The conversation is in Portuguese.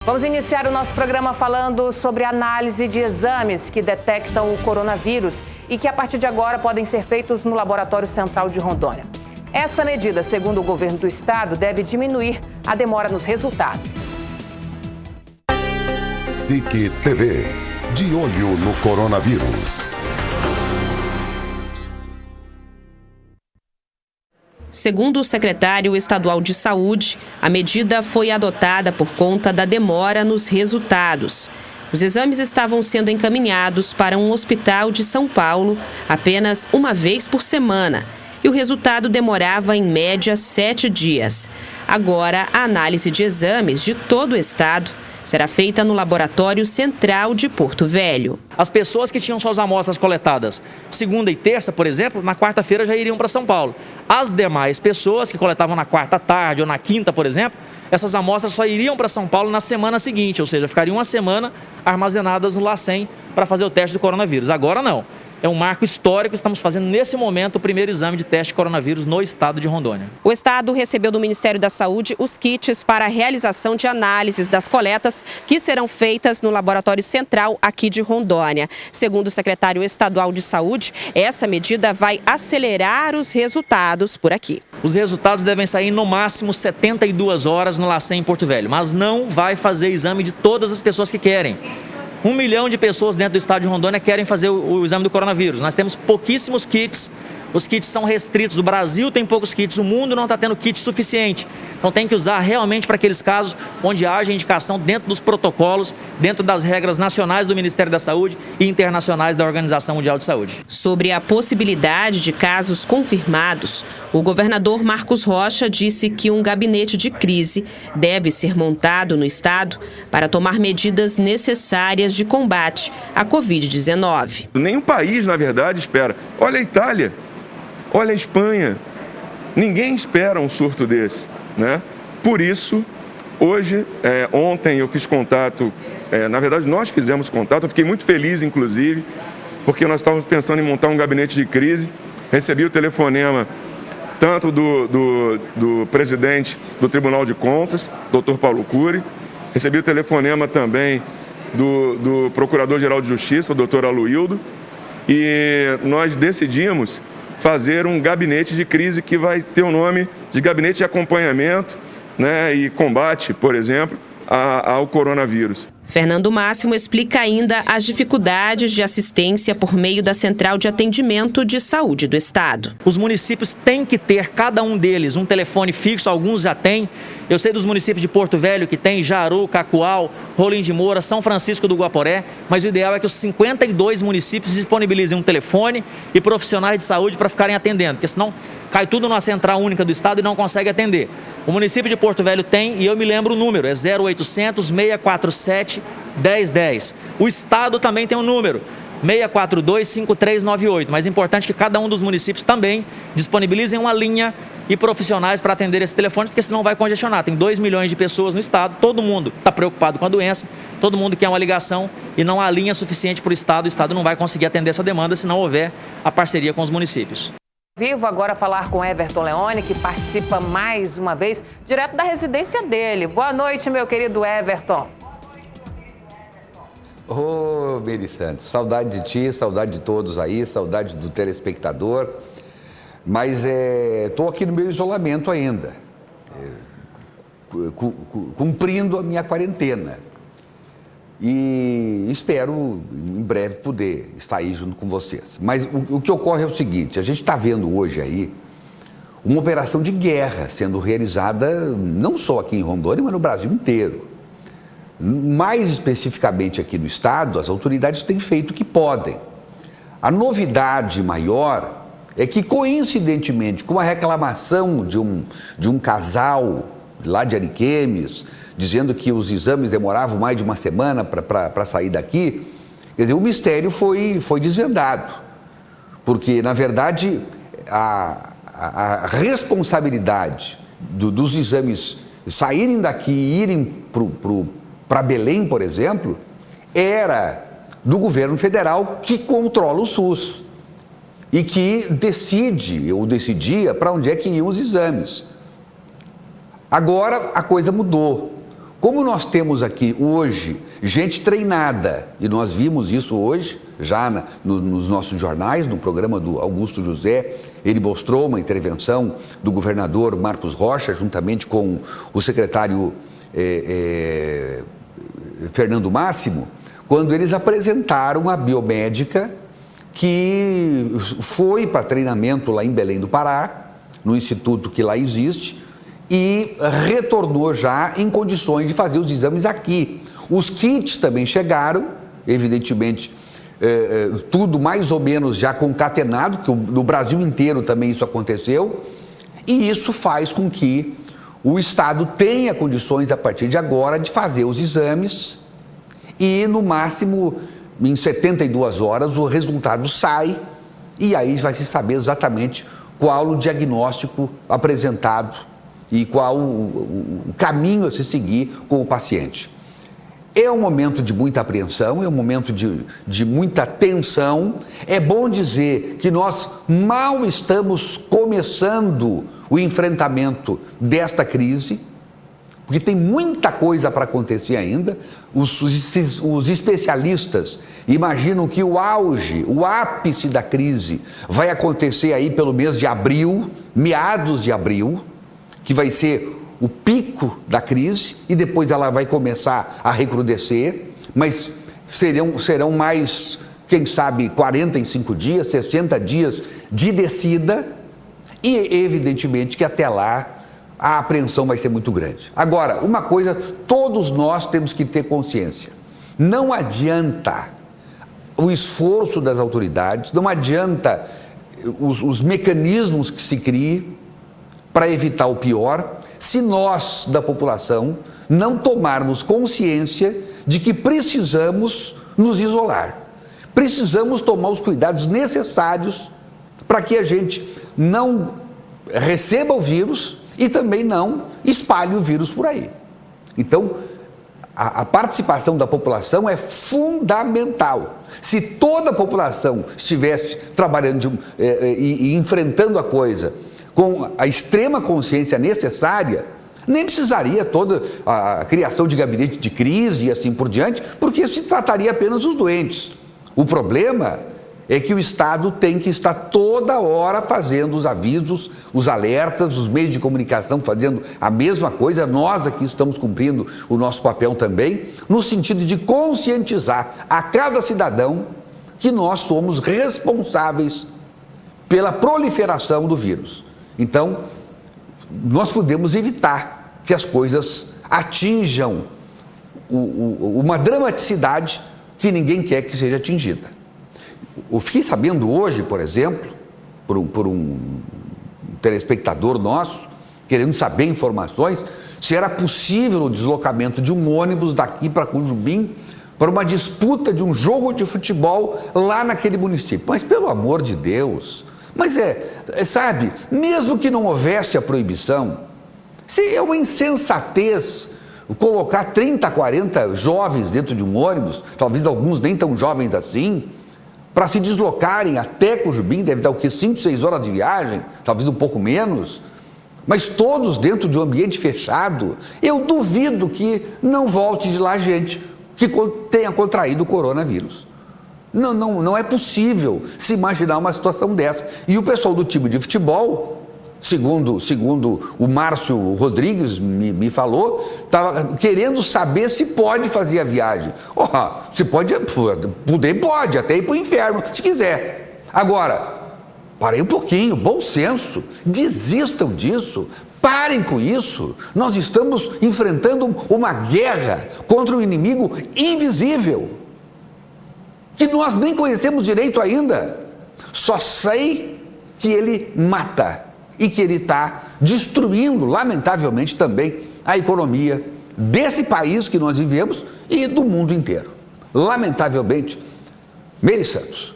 Vamos iniciar o nosso programa falando sobre análise de exames que detectam o coronavírus e que, a partir de agora, podem ser feitos no Laboratório Central de Rondônia. Essa medida, segundo o governo do estado, deve diminuir a demora nos resultados. SIC TV, de olho no coronavírus. Segundo o secretário estadual de Saúde, a medida foi adotada por conta da demora nos resultados. Os exames estavam sendo encaminhados para um hospital de São Paulo apenas uma vez por semana e o resultado demorava em média 7 dias. Agora, a análise de exames de todo o estado será feita no Laboratório Central de Porto Velho. As pessoas que tinham suas amostras coletadas segunda e terça, por exemplo, na quarta-feira já iriam para São Paulo. As demais pessoas que coletavam na quarta tarde ou na quinta, por exemplo, essas amostras só iriam para São Paulo na semana seguinte, ou seja, ficariam uma semana armazenadas no LACEN para fazer o teste do coronavírus. Agora não. É um marco histórico, estamos fazendo nesse momento o primeiro exame de teste de coronavírus no estado de Rondônia. O estado recebeu do Ministério da Saúde os kits para a realização de análises das coletas que serão feitas no Laboratório Central aqui de Rondônia. Segundo o secretário estadual de Saúde, essa medida vai acelerar os resultados por aqui. Os resultados devem sair no máximo 72 horas no LACEN em Porto Velho, mas não vai fazer exame de todas as pessoas que querem. 1 milhão de pessoas dentro do estado de Rondônia querem fazer o exame do coronavírus. Nós temos pouquíssimos kits, os kits são restritos, o Brasil tem poucos kits, o mundo não está tendo kit suficiente. Então tem que usar realmente para aqueles casos onde haja indicação dentro dos protocolos, dentro das regras nacionais do Ministério da Saúde e internacionais da Organização Mundial de Saúde. Sobre a possibilidade de casos confirmados, o governador Marcos Rocha disse que um gabinete de crise deve ser montado no estado para tomar medidas necessárias de combate à Covid-19. Nenhum país, na verdade, espera. Olha a Itália, olha a Espanha. Ninguém espera um surto desse, né? Por isso, hoje, ontem eu fiz contato, na verdade nós fizemos contato, eu fiquei muito feliz, inclusive, porque nós estávamos pensando em montar um gabinete de crise. Recebi o telefonema tanto do presidente do Tribunal de Contas, Dr. Paulo Cury, recebi o telefonema também do Procurador-Geral de Justiça, o Dr. Aloildo, e nós decidimos fazer um gabinete de crise que vai ter o nome de Gabinete de Acompanhamento, né, e Combate, por exemplo, ao coronavírus. Fernando Máximo explica ainda as dificuldades de assistência por meio da Central de Atendimento de Saúde do Estado. Os municípios têm que ter, cada um deles, um telefone fixo, alguns já têm. Eu sei dos municípios de Porto Velho que tem Jaru, Cacoal, Rolim de Moura, São Francisco do Guaporé, mas o ideal é que os 52 municípios disponibilizem um telefone e profissionais de saúde para ficarem atendendo, porque senão cai tudo numa central única do estado e não consegue atender. O município de Porto Velho tem, e eu me lembro o número, é 0800 647 1010. O estado também tem um número, 642-5398, mas é importante que cada um dos municípios também disponibilizem uma linha e profissionais para atender esse telefone, porque senão vai congestionar. Tem 2 milhões de pessoas no estado, todo mundo está preocupado com a doença, todo mundo quer uma ligação e não há linha suficiente para o estado não vai conseguir atender essa demanda se não houver a parceria com os municípios. Vivo agora falar com Everton Leone, que participa mais uma vez, direto da residência dele. Boa noite, meu querido Everton. Ô, Beli Santos, saudade de ti, saudade de todos aí, saudade do telespectador, mas estou aqui no meu isolamento ainda, cumprindo a minha quarentena. E espero em breve poder estar aí junto com vocês. Mas o que ocorre é o seguinte, a gente está vendo hoje aí uma operação de guerra sendo realizada não só aqui em Rondônia, mas no Brasil inteiro. Mais especificamente aqui no estado, as autoridades têm feito o que podem. A novidade maior é que, coincidentemente, com a reclamação de um casal lá de Ariquemes, dizendo que os exames demoravam mais de uma semana para sair daqui, quer dizer, o mistério foi desvendado. Porque, na verdade, a responsabilidade dos exames saírem daqui e irem para Belém, por exemplo, era do governo federal, que controla o SUS e que decidia para onde é que iam os exames. Agora a coisa mudou. Como nós temos aqui hoje gente treinada, e nós vimos isso hoje, já nos nossos jornais, no programa do Augusto José, ele mostrou uma intervenção do governador Marcos Rocha, juntamente com o secretário Fernando Máximo, quando eles apresentaram a biomédica que foi para treinamento lá em Belém do Pará, no instituto que lá existe, e retornou já em condições de fazer os exames aqui. Os kits também chegaram, evidentemente, tudo mais ou menos já concatenado, porque no Brasil inteiro também isso aconteceu, e isso faz com que o Estado tenha condições, a partir de agora, de fazer os exames e, no máximo, em 72 horas, o resultado sai e aí vai se saber exatamente qual o diagnóstico apresentado e qual o caminho a se seguir com o paciente. É um momento de muita apreensão, é um momento de muita tensão. É bom dizer que nós mal estamos começando o enfrentamento desta crise, porque tem muita coisa para acontecer ainda. Os especialistas imaginam que o auge, o ápice da crise vai acontecer aí pelo mês de abril, meados de abril, que vai ser o pico da crise e depois ela vai começar a recrudescer, mas serão mais, quem sabe, 45 dias, 60 dias de descida e evidentemente que até lá a apreensão vai ser muito grande. Agora, uma coisa, todos nós temos que ter consciência, não adianta o esforço das autoridades, não adianta os mecanismos que se criem para evitar o pior, se nós, da população, não tomarmos consciência de que precisamos nos isolar. Precisamos tomar os cuidados necessários para que a gente não receba o vírus e também não espalhe o vírus por aí. Então, a participação da população é fundamental. Se toda a população estivesse trabalhando e enfrentando a coisa com a extrema consciência necessária, nem precisaria toda a criação de gabinete de crise e assim por diante, porque se trataria apenas dos doentes. O problema é que o Estado tem que estar toda hora fazendo os avisos, os alertas, os meios de comunicação fazendo a mesma coisa. Nós aqui estamos cumprindo o nosso papel também, no sentido de conscientizar a cada cidadão que nós somos responsáveis pela proliferação do vírus. Então, nós podemos evitar que as coisas atinjam uma dramaticidade que ninguém quer que seja atingida. Eu fiquei sabendo hoje, por exemplo, por um telespectador nosso, querendo saber informações, se era possível o deslocamento de um ônibus daqui para Cujubim para uma disputa de um jogo de futebol lá naquele município. Mas, pelo amor de Deus... Mas sabe, mesmo que não houvesse a proibição, é uma insensatez colocar 30, 40 jovens dentro de um ônibus, talvez alguns nem tão jovens assim, para se deslocarem até Cujubim, deve dar o quê? 5, 6 horas de viagem, talvez um pouco menos, mas todos dentro de um ambiente fechado. Eu duvido que não volte de lá gente que tenha contraído o coronavírus. Não é possível se imaginar uma situação dessa. E o pessoal do time de futebol, segundo o Márcio Rodrigues me falou, estava querendo saber se pode fazer a viagem. Se pode, até ir para o inferno, se quiser. Agora, parem um pouquinho, bom senso, desistam disso, parem com isso. Nós estamos enfrentando uma guerra contra um inimigo invisível, que nós nem conhecemos direito ainda. Só sei que ele mata e que ele está destruindo, lamentavelmente, também a economia desse país que nós vivemos e do mundo inteiro. Lamentavelmente. Meire Santos.